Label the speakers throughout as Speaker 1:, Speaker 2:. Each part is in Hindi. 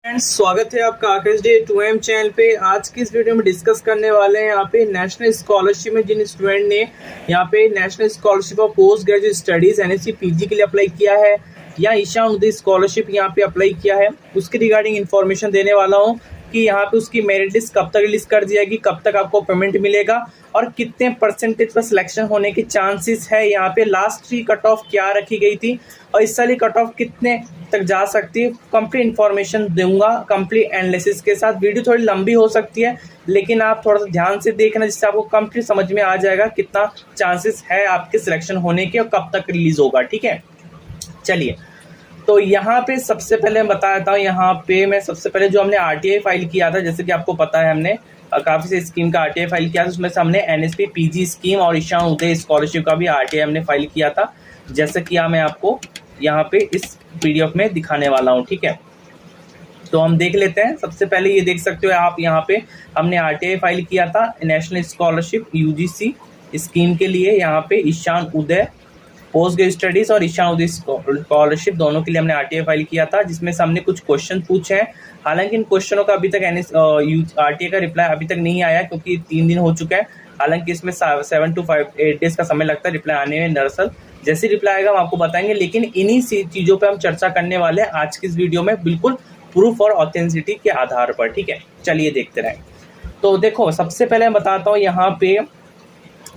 Speaker 1: फ्रेंड्स, स्वागत है आपका आकाश डे 2M चैनल पे। आज की इस वीडियो में डिस्कस करने वाले हैं यहाँ पे नेशनल स्कॉलरशिप में जिन स्टूडेंट ने यहाँ पे national scholarship of post graduate studies NSC PG के लिए अप्लाई किया है या ईशान उदय स्कॉलरशिप यहाँ पे अप्लाई किया है, उसके रिगार्डिंग इन्फॉर्मेशन देने वाला हूँ कि यहाँ पे उसकी मेरिट लिस्ट कब तक रिलीज कर दी जाएगी, कब तक आपको पेमेंट मिलेगा और कितने परसेंटेज पर सिलेक्शन होने के चांसेस है। यहाँ पे लास्ट की कट ऑफ क्या रखी गई थी और इस साल कट ऑफ कितने तक जा सकती है, कंप्लीट इन्फॉर्मेशन दूंगा कंप्लीट एनालिसिस के साथ। वीडियो थोड़ी लंबी हो सकती है लेकिन आप थोड़ा सा ध्यान से देखना जिससे आपको कंप्लीट समझ में आ जाएगा कितना चांसेस है आपके सिलेक्शन होने के और कब तक रिलीज होगा। ठीक है, चलिए तो यहाँ पे सबसे पहले मैं बता देता हूँ। यहाँ पे मैं सबसे पहले जो हमने RTI फाइल किया था, जैसे कि आपको पता है हमने काफ़ी से स्कीम का RTI फाइल किया था, उसमें से हमने NSP PG स्कीम और ईशान उदय स्कॉलरशिप का भी RTI हमने फाइल किया था, जैसे कि मैं आपको यहाँ पे इस PDF में दिखाने वाला हूँ। ठीक है, तो हम देख लेते हैं। सबसे पहले ये देख सकते हो आप, यहाँ पे हमने RTI फाइल किया था नेशनल स्कॉलरशिप UGC स्कीम के लिए। यहाँ पे Ishan Uday post graduate studies और ईशान उदय स्कॉलरशिप दोनों के लिए हमने RTI फाइल किया था, जिसमें से हमने कुछ क्वेश्चन पूछे हैं। हालांकि इन क्वेश्चनों का अभी तक RTI का रिप्लाई अभी तक नहीं आया क्योंकि 3 दिन हो चुका है। हालांकि इसमें 7 to 8 डेज का समय लगता है रिप्लाई आने में। दरअसल जैसे रिप्लाई आएगा हम आपको बताएंगे, लेकिन इन्हीं चीज़ों पर हम चर्चा करने वाले हैं आज की इस वीडियो में, बिल्कुल प्रूफ और ऑथेंटिसिटी के आधार पर। ठीक है, चलिए देखते रहें। तो देखो, सबसे पहले मैं बताता हूँ यहाँ पे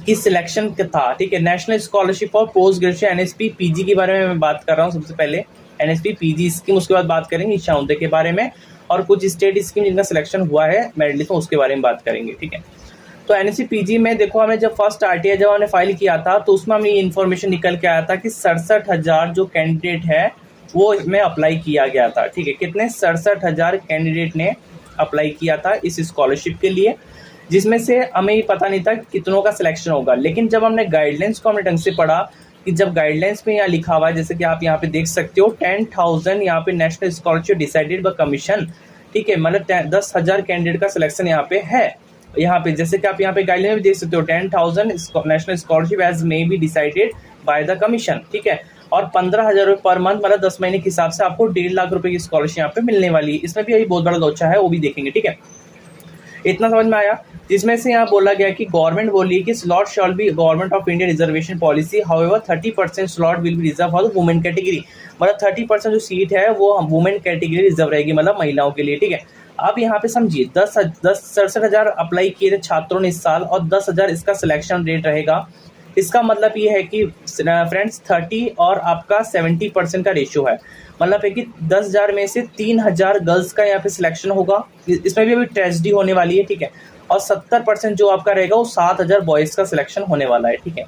Speaker 1: कि सिलेक्शन था। ठीक है, national scholarship for post graduate NSP PG के बारे में मैं बात कर रहा हूँ। सबसे पहले NSP PG स्कीम, उसके बाद बात करेंगे ईशान उदय के बारे में और कुछ स्टेट स्कीम जिनका सिलेक्शन हुआ है मेरिट लिस्ट में, उसके बारे में बात करेंगे। ठीक है, तो NSP PG में देखो, हमने जब फर्स्ट RTI जब हमने फाइल किया था तो उसमें हमें ये इन्फॉर्मेशन निकल के आया था कि 67,000 जो कैंडिडेट है वो इसमें अप्लाई किया गया था। ठीक है, कितने 67,000 कैंडिडेट ने अप्लाई किया था इस स्कॉलरशिप के लिए, जिसमें से हमें ये पता नहीं था कितनों का सिलेक्शन होगा। लेकिन जब हमने गाइडलाइंस को हमने ढंग से पढ़ा कि जब गाइडलाइंस में यहाँ लिखा हुआ है, जैसे कि आप यहाँ पे देख सकते हो 10,000 यहाँ पे national scholarship decided by commission. ठीक है, मतलब 10,000 कैंडिडेट का सिलेक्शन यहाँ पे है। यहाँ पे जैसे कि आप यहाँ पे गाइडलाइन में भी देख सकते हो 10,000 national scholarship as may be decided by the commission. ठीक है, और 15,000 रुपये पर मंथ, मतलब 10 महीने के हिसाब से आपको 1.5 लाख रुपए की स्कॉलरशिप यहाँ पे मिलने वाली है। इसमें भी यही बहुत बड़ा लोचा है, वो भी देखेंगे। ठीक है, इतना समझ में आया। जिसमें से यहाँ बोला गया कि गवर्नमेंट बोली कि slot shawl B government of India reservation policy, however 30% slot will be reserve for the women category. मतलब 30% जो सीट है वो वुमेन कैटेगरी रिजर्व रहेगी, मतलब महिलाओं के लिए। ठीक है, अब यहाँ पे समझिए 67,000 अप्लाई किए थे छात्रों ने इस साल और 10,000 इसका सिलेक्शन रेट रहेगा। इसका मतलब ये है कि फ्रेंड्स 30 और आपका 70% का रेशियो है। मतलब है कि 10,000 में से 3,000 गर्ल्स का यहाँ पे सिलेक्शन होगा। इसमें भी अभी ट्रेजेडी होने वाली है। ठीक है, और 70% जो आपका रहेगा वो 7,000 बॉयज़ का सिलेक्शन होने वाला है। ठीक है,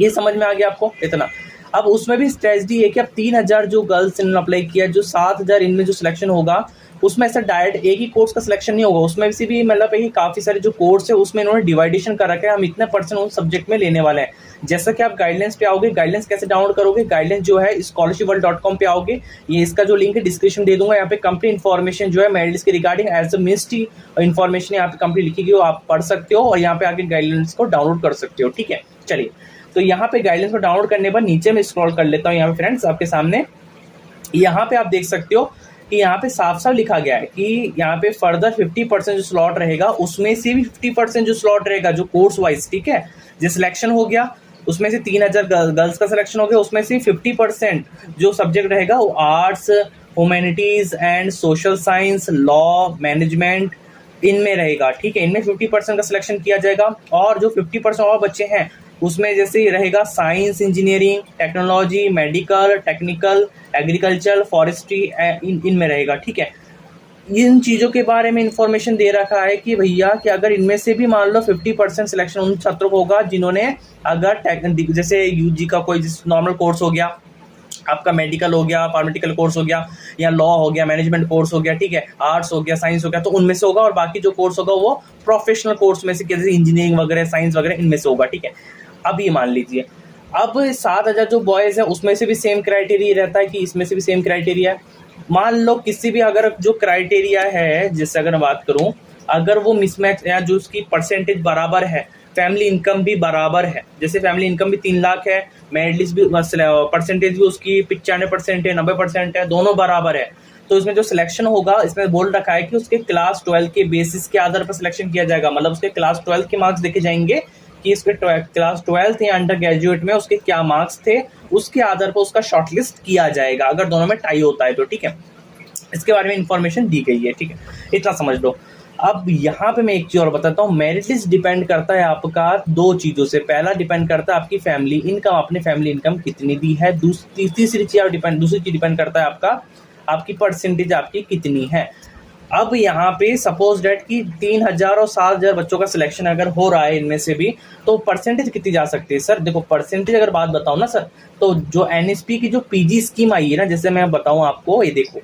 Speaker 1: ये समझ में आ गया आपको इतना। अब उसमें भी स्ट्रेटजी है कि अब 3,000 जो गर्ल्स इन्होंने अप्लाई किया, जो 7,000 इनमें जो सिलेक्शन होगा उसमें ऐसा डायरेक्ट एक ही कोर्स का सिलेक्शन नहीं होगा। उसमें से भी मतलब है कि काफ़ी सारे जो कोर्स है उसमें इन्होंने डिवाइडेशन कर रखा है, हम इतने % उस सब्जेक्ट में लेने वाले हैं। जैसा कि आप गाइडलाइंस पे आओगे, गाइडलाइंस कैसे डाउनलोड करोगे, गाइडलाइंस जो है scholarshipworld.com पे आओगे, ये इसका जो लिंक है डिस्क्रिप्शन दे दूंगा। यहाँ पे कंप्लीट इन्फॉर्मेशन जो है मेरिट लिस्ट के regarding as a misty information यहाँ पे कंप्लीट लिखी गई हो, आप पढ़ सकते हो और यहाँ पे आके गाइडलाइंस को डाउनलोड कर सकते हो। ठीक है, चलिए तो यहाँ पे गाइडलाइंस को डाउनलोड करने पर नीचे में स्क्रॉल कर लेता हूँ। यहाँ पे फ्रेंड्स आपके सामने यहाँ पे आप देख सकते हो कि यहाँ पे साफ साफ लिखा गया है कि यहाँ पे फर्दर 50% जो स्लॉट रहेगा उसमें से भी 50% जो स्लॉट रहेगा जो कोर्स वाइज। ठीक है, जो सिलेक्शन हो गया उसमें से 3,000 गर्ल्स का सिलेक्शन हो गया, उसमें से 50% जो सब्जेक्ट रहेगा वो arts, humanities and social science, law, management इनमें रहेगा। ठीक है, इनमें 50% का सिलेक्शन किया जाएगा। और जो 50% और बच्चे हैं उसमें जैसे रहेगा science, engineering, technology, medical, technical, agriculture, forestry इनमें रहेगा। ठीक है, इन चीज़ों के बारे में इंफॉर्मेशन दे रखा है कि भैया कि अगर इनमें से भी मान लो 50% सिलेक्शन उन छात्रों को होगा जिन्होंने अगर जैसे UG का कोई नॉर्मल कोर्स हो गया, आपका मेडिकल हो गया, फार्मेटिकल कोर्स हो गया, या लॉ हो गया, मैनेजमेंट कोर्स हो गया, ठीक है, आर्ट्स हो गया, साइंस हो गया, तो उनमें से होगा। और बाकी जो कोर्स होगा वो प्रोफेशनल कोर्स में से, जैसे इंजीनियरिंग वगैरह, साइंस वगैरह इनमें से होगा। ठीक है, अब ये मान लीजिए अब 7,000 जो बॉयज़ हैं उसमें से भी सेम क्राइटेरिया रहता है कि इसमें से भी सेम क्राइटेरिया है। मान लो किसी भी अगर जो क्राइटेरिया है, जैसे अगर मैं बात करूं, अगर वो मिसमैच या जो उसकी परसेंटेज बराबर है, फैमिली इनकम भी बराबर है, जैसे फैमिली इनकम भी 3 लाख है, मेरिट लिस्ट भी परसेंटेज भी उसकी 95% है, 90% है, दोनों बराबर है, तो इसमें जो सिलेक्शन होगा, इसमें बोल रखा है कि उसके क्लास 12 के बेसिस के आधार पर सिलेक्शन किया जाएगा। मतलब उसके क्लास 12 के मार्क्स देखे जाएंगे कि इसके क्लास 12 या अंडर ग्रेजुएट में उसके क्या मार्क्स थे, उसके आधार पर उसका शॉर्टलिस्ट किया जाएगा, अगर दोनों में टाई होता है तो। ठीक है, इसके बारे में इंफॉर्मेशन दी गई है। ठीक है, इतना समझ लो। अब यहाँ पे मैं एक चीज और बताता हूँ, मेरिट लिस्ट डिपेंड करता है आपका दो चीजों से। पहला डिपेंड करता है आपकी फैमिली इनकम, आपने फैमिली इनकम कितनी दी है। दूसरी चीज डिपेंड करता है आपकी परसेंटेज आपकी कितनी है। अब यहाँ पे सपोज डेट कि 3000 और 7000 बच्चों का सिलेक्शन अगर हो रहा है इनमें से भी, तो परसेंटेज कितनी जा सकती है सर? देखो परसेंटेज अगर बात बताऊँ ना सर, तो जो एनएसपी की जो पीजी स्कीम आई है ना, जैसे मैं बताऊँ आपको, ये देखो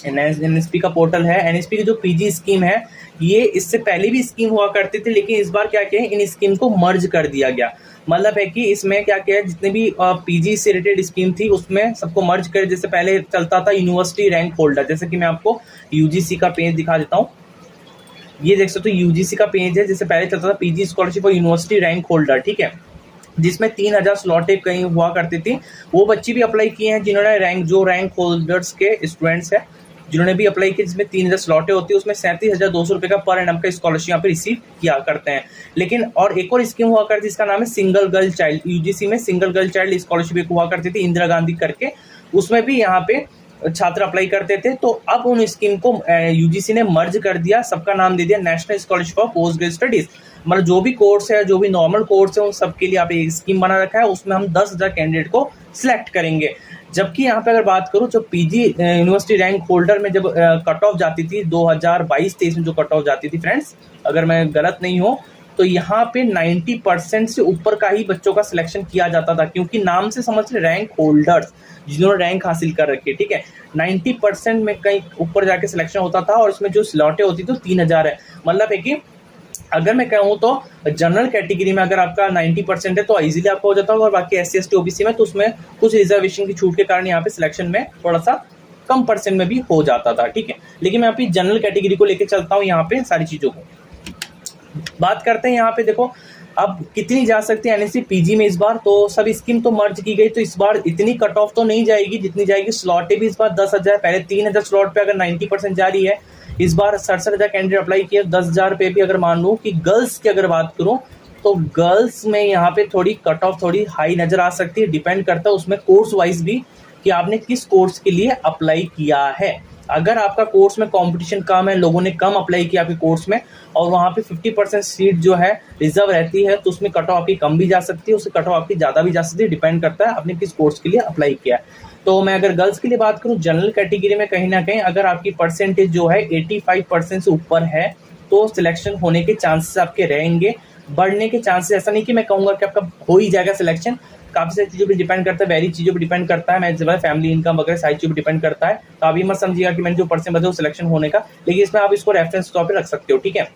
Speaker 1: एनएसपी का पोर्टल है। एनएसपी की जो पीजी स्कीम है, ये इससे पहले भी स्कीम हुआ करती थी, लेकिन इस बार क्या किया है, इन स्कीम को मर्ज कर दिया गया। मतलब है कि इसमें क्या किया है, जितने भी पीजी से रिलेटेड स्कीम थी उसमें सबको मर्ज कर। जैसे पहले चलता था यूनिवर्सिटी रैंक होल्डर, जैसे कि मैं आपको यूजीसी का पेज दिखा देता हूँ। ये देख सकते हो यूजीसी का पेज है। जैसे पहले चलता था पीजी स्कॉलरशिप और यूनिवर्सिटी रैंक होल्डर, ठीक है, जिसमें 3000 स्लॉटें कहीं हुआ करती थी। वो बच्चे भी अप्लाई किए हैं जिन्होंने रैंक होल्डर्स के स्टूडेंट्स हैं, जिन्होंने भी अप्लाई किया, जिसमें 3000 स्लॉटें होती है, उसमें 37,200 रुपये का पर एनम का स्कॉलरशिप यहाँ पे रिसीव किया करते हैं। लेकिन और एक और स्कीम हुआ करती है, इसका नाम है सिंगल गर्ल चाइल्ड। यूजीसी में सिंगल गर्ल चाइल्ड स्कॉलरशिप एक हुआ करती थी, इंदिरा गांधी करके, उसमें भी यहाँ पे छात्र अप्लाई करते थे। तो अब उन स्कीम को यूजीसी ने मर्ज कर दिया, सबका नाम दे दिया national scholarship for post graduate studies. मतलब जो भी कोर्स है, जो भी नॉर्मल कोर्स है, उन सबके लिए आप एक स्कीम बना रखा है, उसमें हम 10,000 कैंडिडेट को सिलेक्ट करेंगे। जबकि यहाँ पे अगर बात करूँ, जो पीजी यूनिवर्सिटी रैंक होल्डर में जब कट ऑफ जाती थी 2022-23 में जो कट ऑफ जाती थी फ्रेंड्स, अगर मैं गलत नहीं हूँ, तो यहाँ पे 90% से ऊपर का ही बच्चों का सिलेक्शन किया जाता था, क्योंकि नाम से समझ रहे रैंक होल्डर्स, जिन्होंने रैंक हासिल कर रखी है। ठीक है, 90% में कहीं ऊपर जाके सिलेक्शन होता था, और इसमें जो स्लॉटें होती थी 3000 है। मतलब है कि अगर मैं कहूँ तो जनरल कैटेगरी में अगर आपका 90% है तो इजीली आपका हो जाता होगा, और बाकी SC ST OBC में तो उसमें कुछ रिजर्वेशन की छूट के कारण यहाँ पे सिलेक्शन में थोड़ा सा कम परसेंट में भी हो जाता था। ठीक है, लेकिन मैं अभी जनरल कैटेगरी को लेकर चलता हूँ यहाँ पे सारी चीज़ों को बात करते हैं। यहाँ पे देखो अब कितनी जा सकती है एनएससी पीजी में इस बार, तो सब स्कीम तो मर्ज की गई, तो इस बार इतनी कट ऑफ तो नहीं जाएगी जितनी जाएगी। स्लॉटें भी इस बार 10,000, पहले 3,000 स्लॉट पे अगर 90% जा रही है, इस बार 67,000 कैंडिडेट अप्लाई किए। 10,000 पे भी अगर मान लूँ कि गर्ल्स की अगर बात करूँ, तो गर्ल्स में यहाँ पे थोड़ी कट ऑफ थोड़ी हाई नजर आ सकती है। डिपेंड करता है उसमें कोर्स वाइज भी कि आपने किस कोर्स के लिए अप्लाई किया है। अगर आपका कोर्स में कंपटीशन कम है, लोगों ने कम अप्लाई किया आपके कोर्स में, और वहाँ पे 50% सीट जो है रिजर्व रहती है, तो उसमें कट ऑफ आपकी कम भी जा सकती है, उससे कट ऑफ आपकी ज़्यादा भी जा सकती है। डिपेंड करता है आपने किस कोर्स के लिए अप्लाई किया है। तो मैं अगर गर्ल्स के लिए बात करूँ, जनरल कैटेगरी में कहीं ना कहीं अगर आपकी परसेंटेज जो है 85% से ऊपर है, तो सिलेक्शन होने के चांसेस आपके रहेंगे, बढ़ने के चांसेस। ऐसा नहीं कि मैं कहूँगा कि आपका हो ही जाएगा सिलेक्शन, काफ़ी सारी चीज़ों पर डिपेंड करता है, वेरी चीज़ों पर डिपेंड करता है। मैं जब फैमिली इनकम वगैरह सारी चीज़ों पर डिपेंड करता है। तो अभी मत समझिएगा कि मैंने जो परसेंट बताया वो सिलेक्शन होने का, लेकिन इसमें आप इसको रेफरेंस तौर पे रख सकते हो। ठीक है,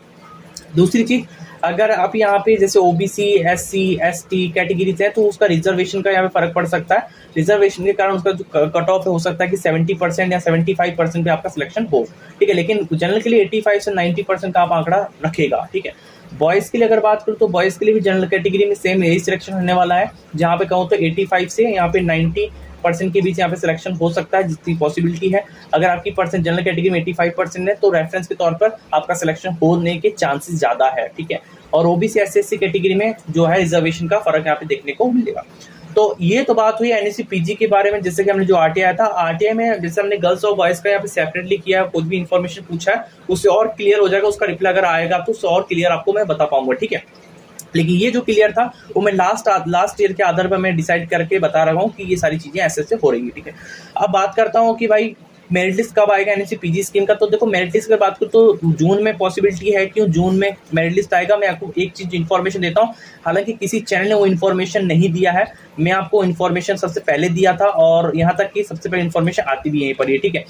Speaker 1: दूसरी चीज़, अगर आप यहाँ पे जैसे OBC SC ST कैटेगरीज है, तो उसका रिजर्वेशन का यहाँ पे फर्क पड़ सकता है। रिजर्वेशन के कारण उसका जो कट ऑफ है हो सकता है कि 70% या 75% पे आपका सिलेक्शन हो। ठीक है, लेकिन जनरल के लिए 85 से 90% का आप आंकड़ा रखेगा। ठीक है, बॉयज़ के लिए अगर बात करूँ, तो बॉयज़ के लिए भी जनरल कैटेगरी में सेम यही सिलेक्शन होने वाला है। जहाँ पे कहूँ तो 85 से यहाँ पे 90% के बीच यहाँ पे सिलेक्शन हो सकता है, जितनी पॉसिबिलिटी है। अगर आपकी परसेंट जनरल कैटेगरी में 85% है, तो रेफरेंस के तौर पर आपका सिलेक्शन होने के चांसेस ज़्यादा है। ठीक है, और OBC SC SC कैटेगरी में जो है रिजर्वेशन का फर्क यहाँ पे देखने को मिलेगा। तो ये तो बात हुई एनएससी पीजी के बारे में। जैसे कि हमने जो RTI आया था, RTI में जैसे हमने गर्ल्स और बॉयज़ का यहाँ पे सेपरेटली किया है, कुछ भी इन्फॉर्मेशन पूछा है उससे और क्लियर हो जाएगा, उसका रिप्लाई अगर आएगा तो उससे और क्लियर आपको मैं बता पाऊंगा। ठीक है, लेकिन ये जो क्लियर था वो मैं लास्ट ईयर के आधार पर मैं डिसाइड करके बता रहा हूँ कि ये सारी चीज़ें ऐसे ऐसे हो रही है। ठीक है, अब बात करता हूँ कि भाई मेरिट लिस्ट कब आएगा एनएससी पीजी स्कीम का। तो देखो मेरिट लिस्ट की बात करूँ तो जून में पॉसिबिलिटी है, क्यों जून में मेरिट लिस्ट आएगा। मैं आपको एक चीज़ इन्फॉर्मेशन देता हूँ, हालांकि किसी चैनल ने वो इन्फॉर्मेशन नहीं दिया है, मैं आपको इन्फॉर्मेशन सबसे पहले दिया था, और यहाँ तक कि सबसे पहले इन्फॉर्मेशन आती भी यहीं पर है। ठीक है,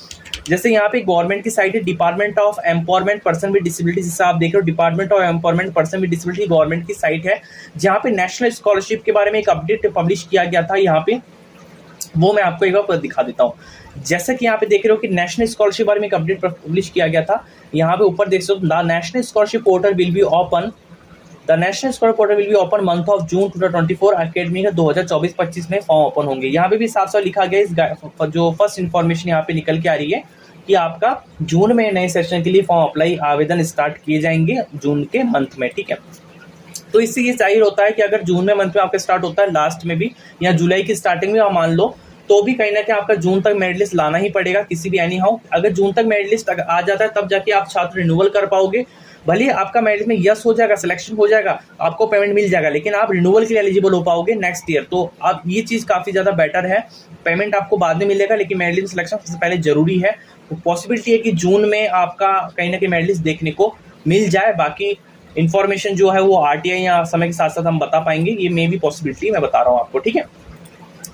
Speaker 1: जैसे यहाँ पे गवर्नमेंट की साइट है, department of empowerment person with disability, जिससे आप देख रहे हो department of empowerment person with disability government की साइट है, जहाँ पे नेशनल स्कॉलरशिप के बारे में एक अपडेट पब्लिश किया गया था यहाँ पे, वो मैं आपको एक बार दिखा देता हूँ। जैसे कि यहाँ पे देख रहे हो कि नेशनल स्कॉलरशिप बारे में एक अपडेट पब्लिश किया गया था। यहाँ पे ऊपर देख सकते हो, the national scholarship portal will be open the national scholar portal will be open month of June 2024 academy का 2024-25 में फॉर्म ओपन होंगे। यहाँ पे भी साफ साफ लिखा गया इस जो फर्स्ट इन्फॉर्मेशन यहाँ पे निकल के आ रही है कि आपका जून में नए सेशन के लिए फॉर्म अप्लाई आवेदन स्टार्ट किए जाएंगे जून के मंथ में, ठीक है। तो इससे ये जाहिर होता है कि अगर जून में मंथ में आपका स्टार्ट होता है लास्ट में भी या जुलाई की स्टार्टिंग में आप मान लो, तो भी कहीं ना कहीं आपका जून तक मेरिट लिस्ट लाना ही पड़ेगा किसी भी एनी हाउ। अगर जून तक मेरिट लिस्ट आ जाता है तब जाके आप छात्र रिन्यूअल कर पाओगे। भले आपका मेरिट में यस हो जाएगा, सिलेक्शन हो जाएगा, आपको पेमेंट मिल जाएगा, लेकिन आप रिन्यूअल के लिए एलिजिबल हो पाओगे नेक्स्ट ईयर। तो आप ये चीज़ काफ़ी ज़्यादा बेटर है। पेमेंट आपको बाद में मिलेगा लेकिन मेरिट लिस्ट सिलेक्शन सबसे पहले जरूरी है। तो पॉसिबिलिटी है कि जून में आपका कहीं ना कहीं मेरिट लिस्ट देखने को मिल जाए। बाकी इन्फॉर्मेशन जो है वो RTI या समय के साथ साथ हम बता पाएंगे, ये मे भी पॉसिबिलिटी मैं बता रहा हूँ आपको, ठीक है।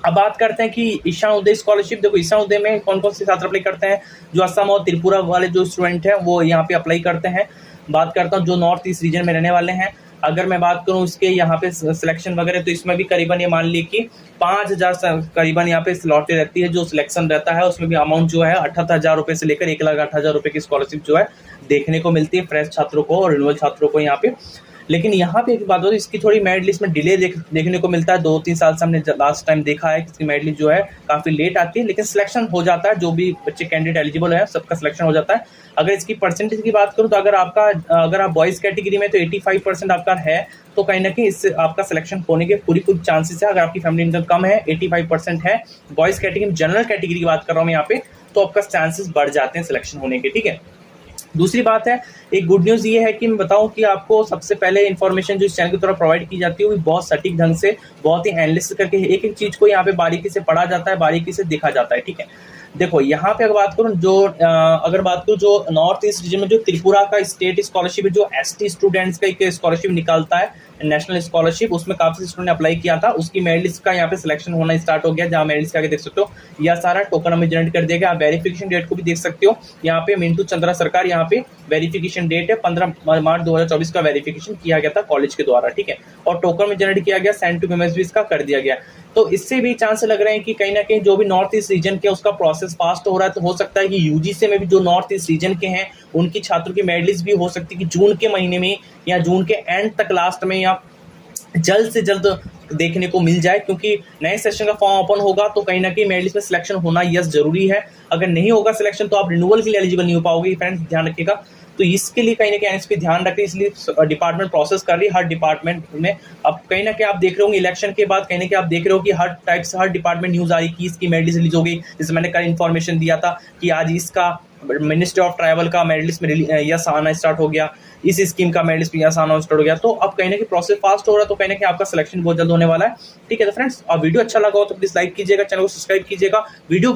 Speaker 1: अब बात करते हैं कि ईशान उदय स्कॉलरशिप। देखो ईशान उदय में कौन कौन से छात्र अप्लाई करते हैं, जो असम और त्रिपुरा वाले जो स्टूडेंट हैं वो यहाँ पे अप्लाई करते हैं। बात करता हूँ जो नॉर्थ ईस्ट रीजन में रहने वाले हैं, अगर मैं बात करूँ इसके यहाँ पे सिलेक्शन वगैरह, तो इसमें भी करीबन ये मान ली कि 5,000 करीबन यहाँ पे स्लॉटें रहती है। जो सिलेक्शन रहता है उसमें भी अमाउंट जो है 78,000 रुपये से लेकर 1,08,000 रुपये की स्कॉलरशिप जो है देखने को मिलती है फ्रेश छात्रों को और रिन्यूअल छात्रों को यहाँ पे। लेकिन यहाँ पे एक बात होती है, इसकी थोड़ी मेरिट लिस्ट में डिले देखने को मिलता है। 2-3 साल से हमने लास्ट टाइम देखा है कि इसकी मेरिट लिस्ट जो है काफ़ी लेट आती है, लेकिन सिलेक्शन हो जाता है। जो भी बच्चे कैंडिडेट एलिजिबल है सबका सिलेक्शन हो जाता है। अगर इसकी परसेंटेज की बात करूँ तो अगर आप बॉयज़ कैटेगरी में तो 85% आपका है, तो कहीं ना कहीं इससे आपका सिलेक्शन होने के पूरी चांसेस है। अगर आपकी फैमिली इनकम कम है, 85% है बॉयज़ कैटेगरी में, जनरल कैटेगरी की बात कर रहा हूँ मैं यहाँ पे, तो आपका चांसेस बढ़ जाते हैं सिलेक्शन होने के, ठीक है। दूसरी बात है, एक गुड न्यूज़ ये है कि मैं बताऊं कि आपको सबसे पहले इन्फॉर्मेशन जो इस चैनल की तरफ प्रोवाइड की जाती है वो बहुत सटीक ढंग से, बहुत ही एनालिसिस करके एक एक चीज़ को यहाँ पे बारीकी से पढ़ा जाता है, बारीकी से देखा जाता है, ठीक है। देखो यहाँ पे अगर बात करूँ जो नॉर्थ ईस्ट रीजन में जो त्रिपुरा का स्टेट स्कॉलरशिप है, जो ST स्टूडेंट्स का एक स्कॉलरशिप निकालता है नेशनल स्कॉलरशिप, उसमें काफी स्टूडेंट ने अप्लाई किया था। उसकी मेरिट लिस्ट का यहाँ पे सिलेक्शन होना स्टार्ट हो गया, जहाँ मेरिट लिस्ट आगे देख सकते हो यह सारा टोकन हमें जनरेट कर दिया गया। आप वेरिफिकेशन डेट को भी देख सकते हो, यहाँ पे मिंटू चंद्रा सरकार, यहाँ पे वेरिफिकेशन डेट है 15 मार्च 2024 का वेरिफिकेशन किया गया था कॉलेज के द्वारा, ठीक है। और टोकन में जनरेट किया गया, सेंड टू MSB इसका कर दिया गया। तो इससे भी चांस लग रहे हैं कि कहीं ना कहीं जो भी नॉर्थ ईस्ट रीजन के उसका प्रोसेस फास्ट हो रहा है। तो हो सकता है कि UGC में भी जो नॉर्थ ईस्ट रीजन के हैं उनकी छात्रों की मेरिट लिस्ट भी हो सकती है कि जून के महीने में या जून के एंड तक लास्ट में या जल्द से जल्द देखने को मिल जाए, क्योंकि नए सेशन का फॉर्म ओपन होगा तो कहीं ना कहीं मेरिट लिस्ट में सिलेक्शन होना यस जरूरी है। अगर नहीं होगा सिलेक्शन तो आप रिन्यूअल के लिए एलिजिबल नहीं हो पाओगे, फ्रेंड्स ध्यान रखिएगा। तो इसके लिए कहीं ना कहीं NSP ध्यान रखें, इसलिए डिपार्टमेंट प्रोसेस कर रही है हर डिपार्टमेंट में। अब कहीं ना कहीं आप देख रहे होंगे इलेक्शन के बाद कहीं ना कहीं आप देख रहे हो कि हर टाइप से हर डिपार्टमेंट न्यूज़ आ रही कि इसकी मेरिट लिस्ट रिलीज हो गई। जैसे मैंने कल इन्फॉर्मेशन दिया था कि आज इसका मिनिस्ट्री ऑफ ट्रैवल का मेरिट लिस्ट में यस आना स्टार्ट हो गया, इस स्कीम का मेरिट लिस्ट में यस आना स्टार्ट हो गया। तो अब कहीं ना कहीं प्रोसेस फास्ट हो रहा है, तो कहीं ना कहीं आपका सिलेक्शन बहुत जल्द होने वाला है, ठीक है। तो फ्रेंड्स, अब वीडियो अच्छा लगा हो तो प्लीज लाइक कीजिएगा, चैनल को सब्सक्राइब कीजिएगा। वीडियो